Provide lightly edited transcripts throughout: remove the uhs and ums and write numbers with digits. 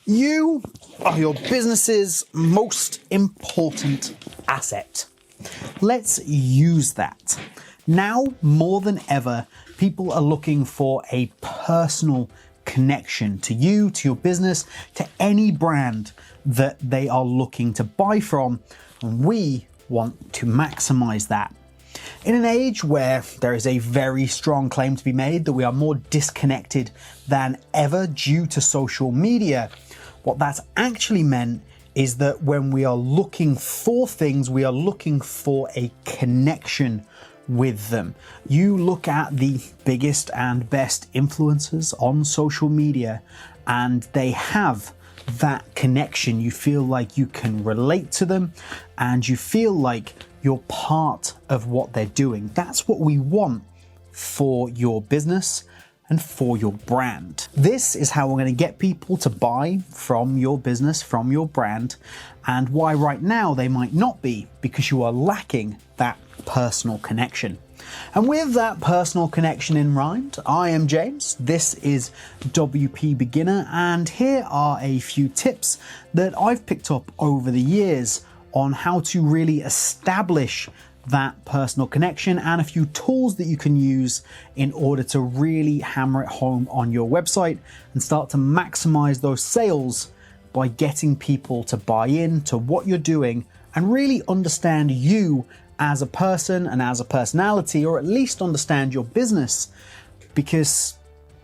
You are your business's most important asset. Let's use that. Now, more than ever, people are looking for a personal connection to you, to your business, to any brand that they are looking to buy from, and we want to maximize that. In an age where there is a very strong claim to be made that we are more disconnected than ever due to social media, what that's actually meant is that when we are looking for things, we are looking for a connection with them. You look at the biggest and best influencers on social media and they have that connection. You feel like you can relate to them and you feel like you're part of what they're doing. That's what we want for your business and for your brand. This is how we're going to get people to buy from your business, from your brand, and why right now they might not be, because you are lacking that personal connection. And with that personal connection in mind, I am James, this is WPBeginner, and here are a few tips that I've picked up over the years on how to really establish that personal connection and a few tools that you can use in order to really hammer it home on your website and start to maximize those sales by getting people to buy in to what you're doing and really understand you as a person and as a personality, or at least understand your business, because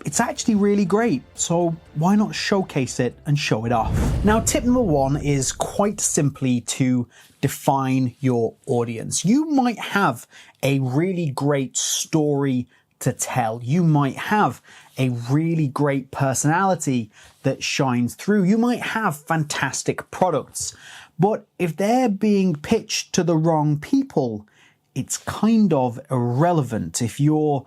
it's actually really great. So why not showcase it and show it off? Now, tip number one is quite simply to define your audience. You might have a really great story to tell. You might have a really great personality that shines through. You might have fantastic products, but if they're being pitched to the wrong people, it's kind of irrelevant. If you're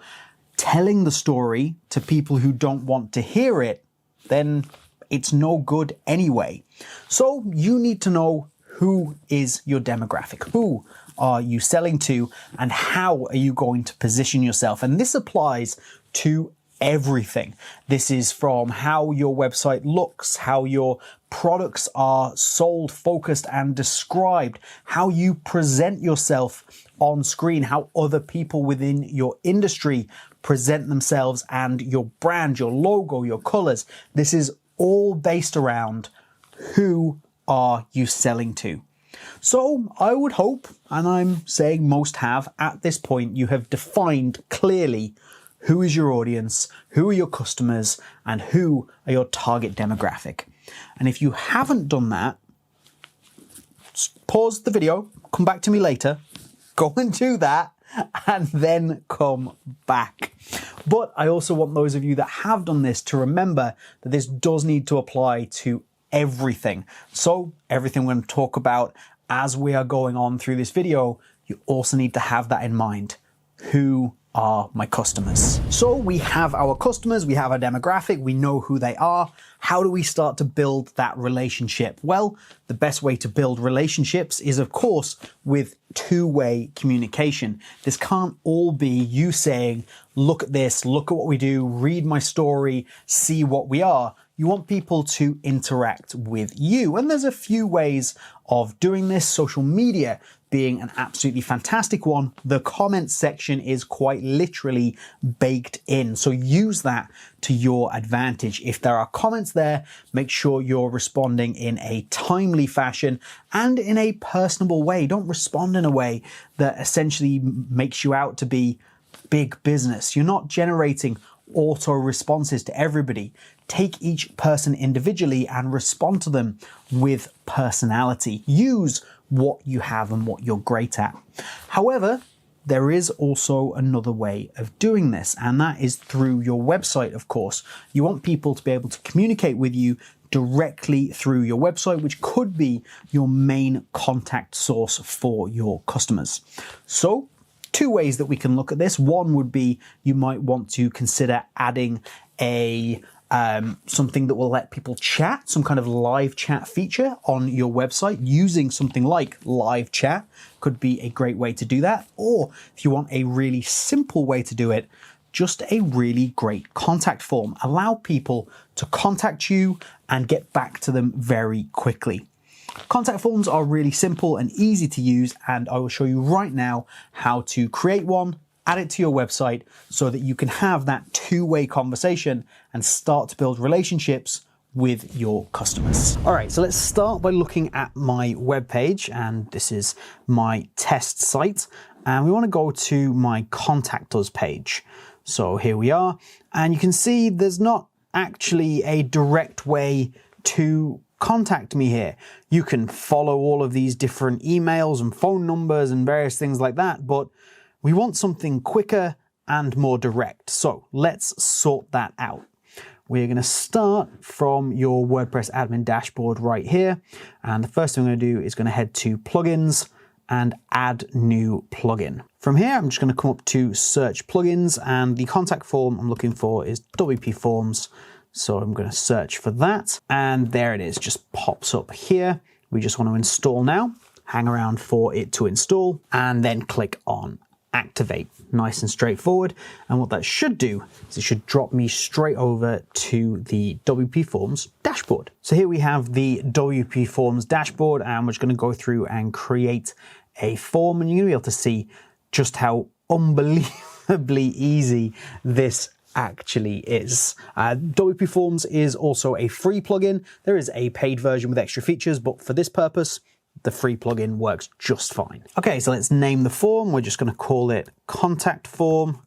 telling the story to people who don't want to hear it, then it's no good anyway. So you need to know who is your demographic, who are you selling to, and how are you going to position yourself. And this applies to everything. This is from how your website looks, how your products are sold, focused, and described, how you present yourself on screen, how other people within your industry present themselves, and your brand, your logo, your colors. This is all based around who are you selling to. So I would hope, and I'm saying most have at this point, you have defined clearly who is your audience, who are your customers, and who are your target demographic. And if you haven't done that, pause the video, come back to me later, go and do that, and then come back. But I also want those of you that have done this to remember that this does need to apply to everything. So everything we're going to talk about as we are going on through this video, you also need to have that in mind. Who are my customers? So we have our customers, we have our demographic, we know who they are. How do we start to build that relationship? Well, the best way to build relationships is, of course, with two-way communication. This can't all be you saying, look at this, look at what we do, read my story, see what we are. You want people to interact with you. And there's a few ways of doing this, social media being an absolutely fantastic one. The comment section is quite literally baked in. So use that to your advantage. If there are comments there, make sure you're responding in a timely fashion and in a personable way. Don't respond in a way that essentially makes you out to be big business. You're not generating auto responses to everybody. Take each person individually and respond to them with personality. Use what you have and what you're great at. However, there is also another way of doing this, and that is through your website, of course. You want people to be able to communicate with you directly through your website, which could be your main contact source for your customers. So, two ways that we can look at this. One would be you might want to consider adding a something that will let people chat, some kind of live chat feature on your website. Using something like live chat could be a great way to do that. Or if you want a really simple way to do it, just a really great contact form. Allow people to contact you and get back to them very quickly. Contact forms are really simple and easy to use, and I will show you right now how to create one, add it to your website so that you can have that two-way conversation and start to build relationships with your customers. All right, so let's start by looking at my web page, and this is my test site, and we want to go to my Contact Us page. So here we are, and you can see there's not actually a direct way to contact me here. You can follow all of these different emails and phone numbers and various things like that, but we want something quicker and more direct. So let's sort that out. We're going to start from your WordPress admin dashboard right here. And the first thing I'm going to do is going to head to plugins and add new plugin. From here, I'm just going to come up to search plugins, and the contact form I'm looking for is WP Forms. So I'm going to search for that, and there it is, just pops up here. We just want to install now, hang around for it to install, and then click on activate. Nice and straightforward. And what that should do is it should drop me straight over to the WP Forms dashboard. So here we have the WP Forms dashboard, and we're just going to go through and create a form, and you're going to be able to see just how unbelievably easy this actually is. WP Forms is also a free plugin. There is a paid version with extra features, but for this purpose, the free plugin works just fine. Okay, so let's name the form. We're just going to call it Contact Form.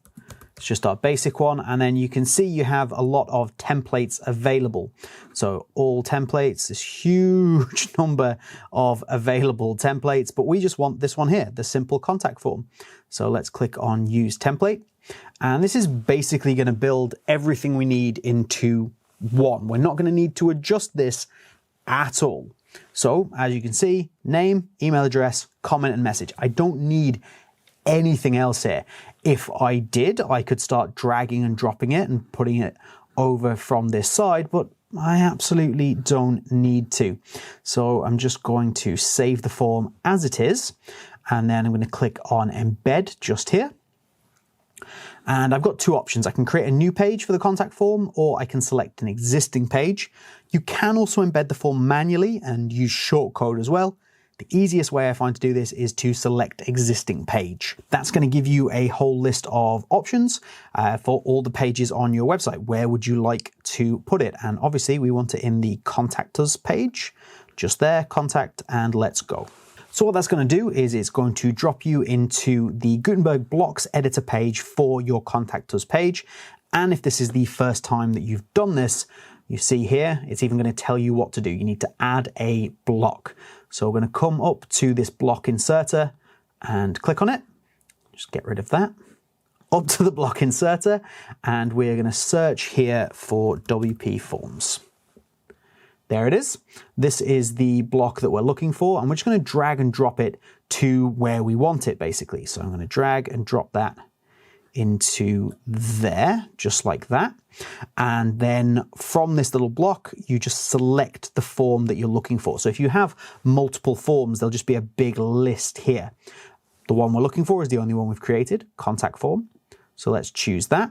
It's just our basic one. And then you can see you have a lot of templates available. So all templates, this huge number of available templates, but we just want this one here, the simple contact form. So let's click on Use Template. And this is basically going to build everything we need into one. We're not going to need to adjust this at all. So as you can see, name, email address, comment and message. I don't need anything else here. If I did, I could start dragging and dropping it and putting it over from this side, but I absolutely don't need to. So I'm just going to save the form as it is. And then I'm going to click on embed just here. And I've got two options. I can create a new page for the contact form, or I can select an existing page. You can also embed the form manually and use shortcode as well. The easiest way I find to do this is to select existing page. That's going to give you a whole list of options for all the pages on your website. Where would you like to put it? And obviously we want it in the Contact Us page. Just there, contact, and let's go. So what that's going to do is it's going to drop you into the Gutenberg blocks editor page for your Contact Us page. And if this is the first time that you've done this, you see here, it's even going to tell you what to do. You need to add a block. So we're going to come up to this block inserter and click on it. Just get rid of that. Up to the block inserter, and we're going to search here for WP Forms. There it is. This is the block that we're looking for, and we're just going to drag and drop it to where we want it, basically. So I'm going to drag and drop that into there, just like that. And then from this little block, you just select the form that you're looking for. So if you have multiple forms, there'll just be a big list here. The one we're looking for is the only one we've created, contact form. So let's choose that.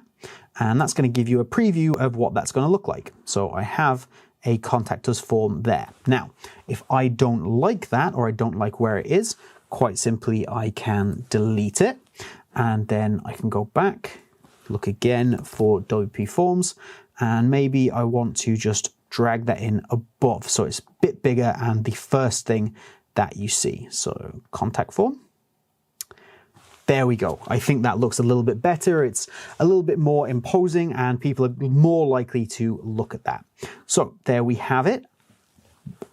And that's going to give you a preview of what that's going to look like. So I have a Contact Us form there. Now, if I don't like that, or I don't like where it is, quite simply, I can delete it. And then I can go back, look again for WP Forms, and maybe I want to just drag that in above so it's a bit bigger and the first thing that you see. So contact form. There we go. I think that looks a little bit better. It's a little bit more imposing and people are more likely to look at that. So there we have it.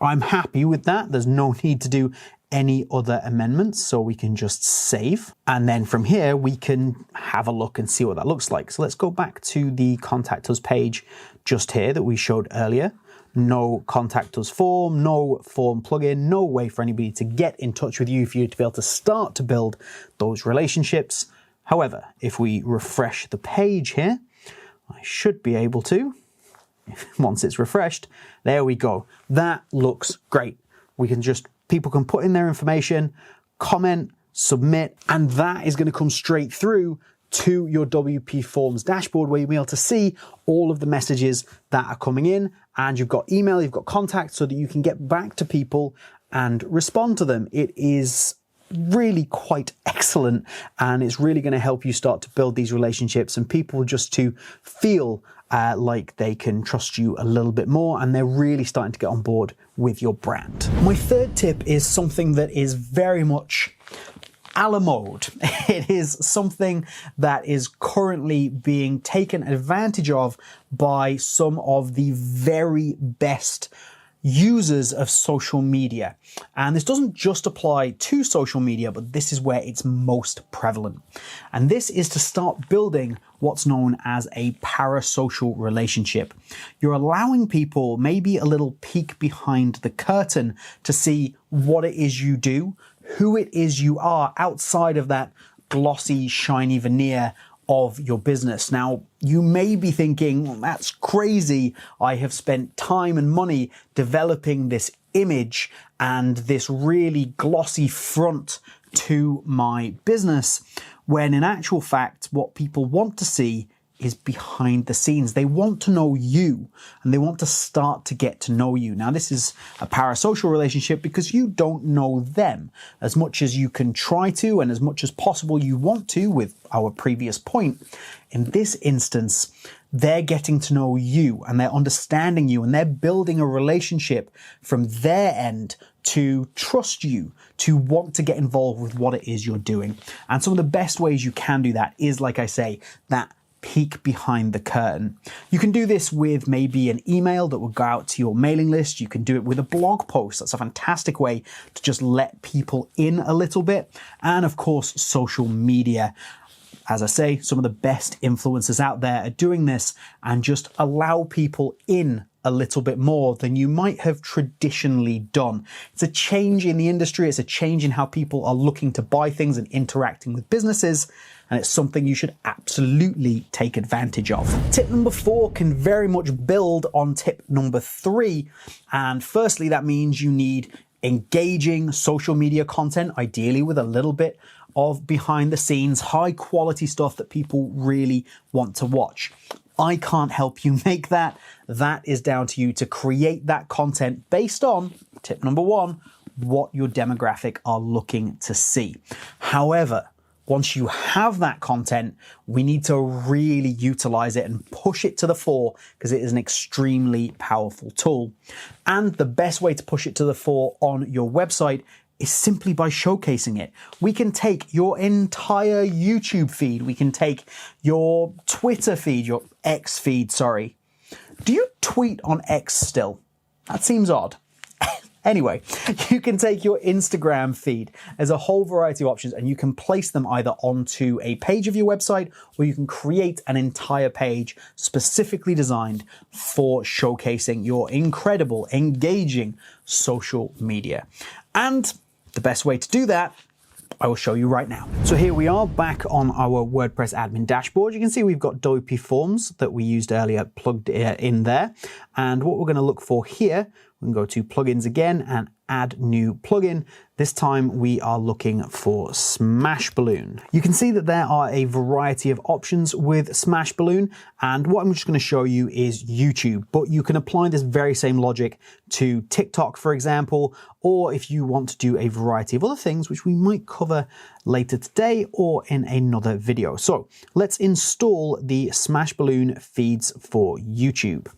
I'm happy with that. There's no need to do any other amendments, so we can just save. And then from here, we can have a look and see what that looks like. So let's go back to the Contact Us page just here that we showed earlier. No Contact Us form, no form plugin, no way for anybody to get in touch with you for you to be able to start to build those relationships. However, if we refresh the page here, I should be able to, once it's refreshed, there we go. That looks great. We can just, people can put in their information, comment, submit, and that is going to come straight through to your WP Forms dashboard, where you'll be able to see all of the messages that are coming in, and you've got email, you've got contact, so that you can get back to people and respond to them. It is really quite excellent, and it's really going to help you start to build these relationships and people just to feel like they can trust you a little bit more, and they're really starting to get on board with your brand. My third tip is something that is very much a la mode. It is something that is currently being taken advantage of by some of the very best users of social media. And this doesn't just apply to social media, but this is where it's most prevalent. And this is to start building what's known as a parasocial relationship. You're allowing people maybe a little peek behind the curtain to see what it is you do, who it is you are outside of that glossy, shiny veneer of your business. Now, you may be thinking, well, that's crazy. I have spent time and money developing this image and this really glossy front to my business, when in actual fact, what people want to see is behind the scenes. They want to know you, and they want to start to get to know you. Now, this is a parasocial relationship because you don't know them as much as you can try to, and as much as possible you want to with our previous point. In this instance, they're getting to know you, and they're understanding you, and they're building a relationship from their end to trust you, to want to get involved with what it is you're doing. And some of the best ways you can do that is, like I say, that peek behind the curtain. You can do this with maybe an email that will go out to your mailing list. You can do it with a blog post. That's a fantastic way to just let people in a little bit. And of course, social media. As I say, some of the best influencers out there are doing this, and just allow people in a little bit more than you might have traditionally done. It's a change in the industry. It's a change in how people are looking to buy things and interacting with businesses. And it's something you should absolutely take advantage of. Tip number 4 can very much build on tip number 3. And firstly, that means you need engaging social media content, ideally with a little bit of behind the scenes, high quality stuff that people really want to watch. I can't help you make that. That is down to you to create that content based on, tip number 1, what your demographic are looking to see. However, once you have that content, we need to really utilize it and push it to the fore, because it is an extremely powerful tool. And the best way to push it to the fore on your website is simply by showcasing it. We can take your entire YouTube feed. We can take your Twitter feed, your X feed, sorry. Do you tweet on X still? That seems odd. Anyway, you can take your Instagram feed. There's a whole variety of options, and you can place them either onto a page of your website, or you can create an entire page specifically designed for showcasing your incredible, engaging social media. And the best way to do that, I will show you right now. So here we are back on our WordPress admin dashboard. You can see we've got WP Forms that we used earlier plugged in there. And what we're going to look for here, we can go to plugins again and add new plugin. This time we are looking for Smashballoon. You can see that there are a variety of options with Smashballoon, and what I'm just going to show you is YouTube, but you can apply this very same logic to TikTok, for example, or if you want to do a variety of other things, which we might cover later today or in another video. So let's install the Smashballoon feeds for YouTube.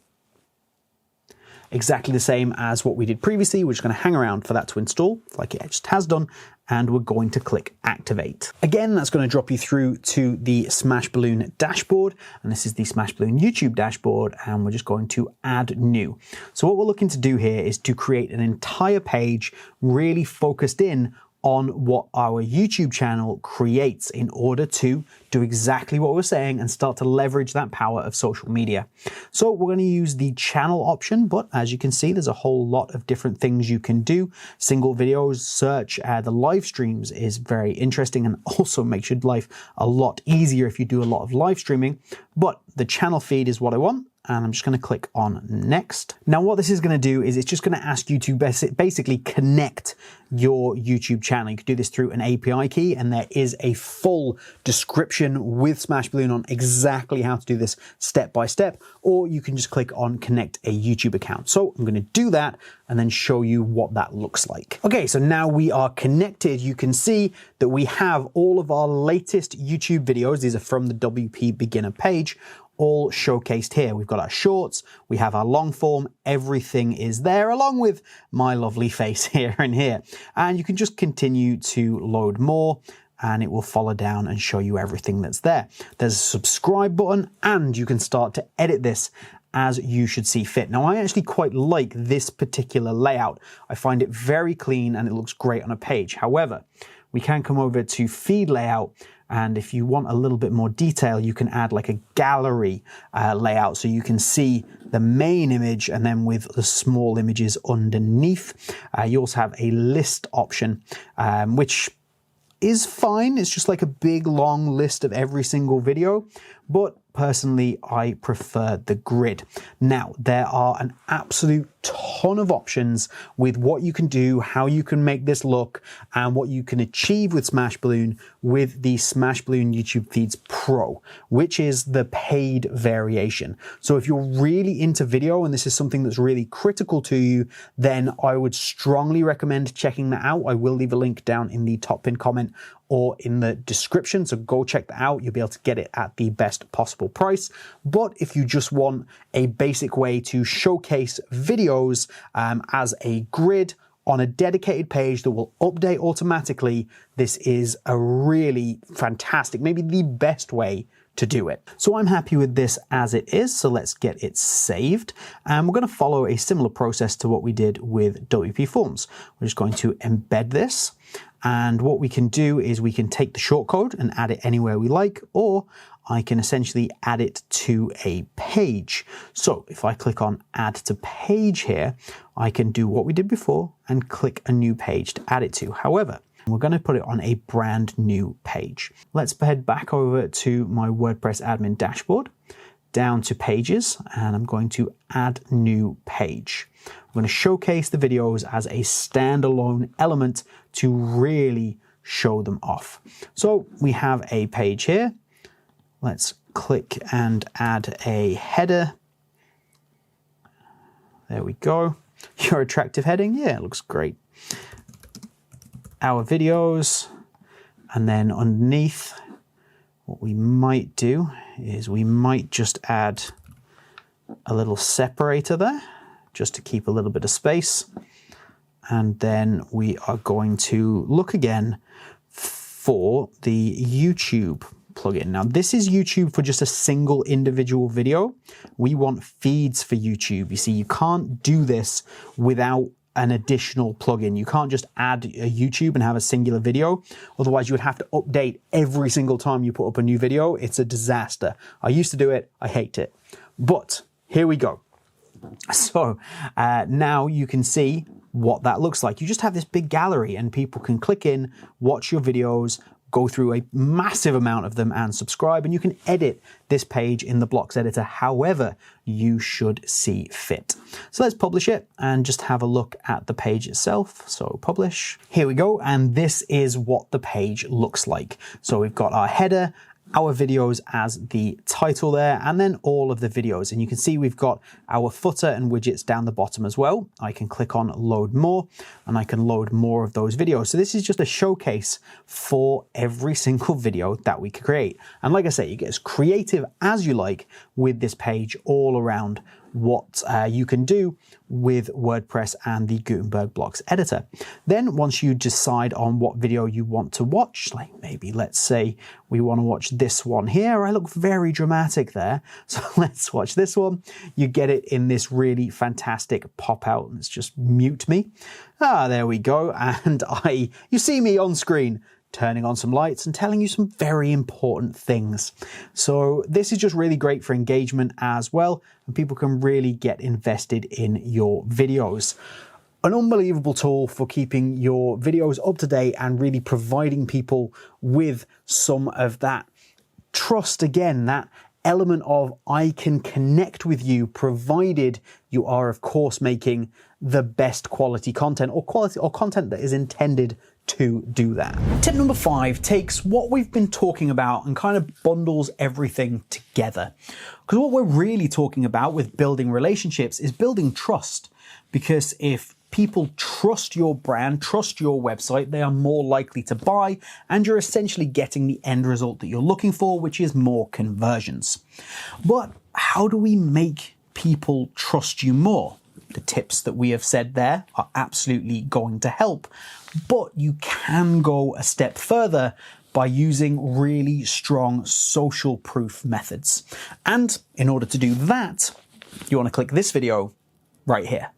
Exactly the same as what we did previously. We're just going to hang around for that to install, like it just has done, and we're going to click activate. Again, that's going to drop you through to the Smashballoon dashboard, and this is the Smashballoon YouTube dashboard, and we're just going to add new. So what we're looking to do here is to create an entire page really focused in on what our YouTube channel creates in order to do exactly what we're saying and start to leverage that power of social media. So we're going to use the channel option, but as you can see, there's a whole lot of different things you can do. Single videos, search, the live streams is very interesting and also makes your life a lot easier if you do a lot of live streaming, but the channel feed is what I want. and I'm just going to click on next. Now what this is going to do is it's just going to ask you to basically connect your YouTube channel. You can do this through an API key, and there is a full description with Smashballoon on exactly how to do this step by step, or you can just click on connect a YouTube account. So I'm going to do that and then show you what that looks like. Okay, so now we are connected. You can see that we have all of our latest YouTube videos. These are from the WPBeginner page, all showcased here. We've got our shorts, we have our long form, everything is there, along with my lovely face here and here. And you can just continue to load more, and it will follow down and show you everything that's there. There's a subscribe button, and you can start to edit this as you should see fit. Now, I actually quite like this particular layout. I find it very clean and it looks great on a page. However, we can come over to feed layout, and if you want a little bit more detail, you can add like a gallery layout, so you can see the main image and then with the small images underneath. You also have a list option, which is fine. It's just like a big long list of every single video, but personally, I prefer the grid. Now, there are an absolute ton of options with what you can do, how you can make this look, and what you can achieve with Smashballoon with the Smashballoon YouTube Feeds Pro, which is the paid variation. So if you're really into video and this is something that's really critical to you, then I would strongly recommend checking that out. I will leave a link down in the top pinned comment or in the description, so go check that out. You'll be able to get it at the best possible price. But if you just want a basic way to showcase videos as a grid on a dedicated page that will update automatically, this is a really fantastic, maybe the best way to do it. So I'm happy with this as it is, so let's get it saved. And we're going to follow a similar process to what we did with WP Forms. We're just going to embed this. And what we can do is we can take the shortcode and add it anywhere we like, or I can essentially add it to a page. So if I click on add to page here, I can do what we did before and click a new page to add it to. However, we're going to put it on a brand new page. Let's head back over to my WordPress admin dashboard, down to pages, and I'm going to add new page. I'm going to showcase the videos as a standalone element to really show them off. So we have a page here. Let's click and add a header. There we go. Your attractive heading. Yeah, it looks great. Our videos, and then underneath, what we might do is we might just add a little separator there, just to keep a little bit of space. And then we are going to look again for the YouTube plugin. Now, this is YouTube for just a single individual video. We want feeds for YouTube. You see, you can't do this without an additional plugin. You can't just add a YouTube and have a singular video. Otherwise, you would have to update every single time you put up a new video. It's a disaster. I used to do it. I hate it. But here we go. So now you can see what that looks like. You just have this big gallery and people can click in, watch your videos, go through a massive amount of them and subscribe, and you can edit this page in the blocks editor however you should see fit. So let's publish it and just have a look at the page itself. So publish. Here we go, and this is what the page looks like. So we've got our header, our videos as the title there, and then all of the videos. And you can see we've got our footer and widgets down the bottom as well. I can click on load more and I can load more of those videos. So this is just a showcase for every single video that we could create. And like I say, you get as creative as you like with this page all around what you can do with WordPress and the Gutenberg blocks editor. Then once you decide on what video you want to watch, like maybe let's say we want to watch this one here. I look very dramatic there. So let's watch this one. You get it in this really fantastic pop out. Let's just mute me. There we go. And you see me on screen turning on some lights and telling you some very important things. So this is just really great for engagement as well, and people can really get invested in your videos. An unbelievable tool for keeping your videos up to date and really providing people with some of that trust again, that element of I can connect with you, provided you are, of course, making the best quality content or content that is intended to do that. Tip number 5 takes what we've been talking about and kind of bundles everything together. Because what we're really talking about with building relationships is building trust. Because if people trust your brand, trust your website, they are more likely to buy, and you're essentially getting the end result that you're looking for, which is more conversions. But how do we make people trust you more? The tips that we have said there are absolutely going to help, but you can go a step further by using really strong social proof methods. And in order to do that, you want to click this video right here.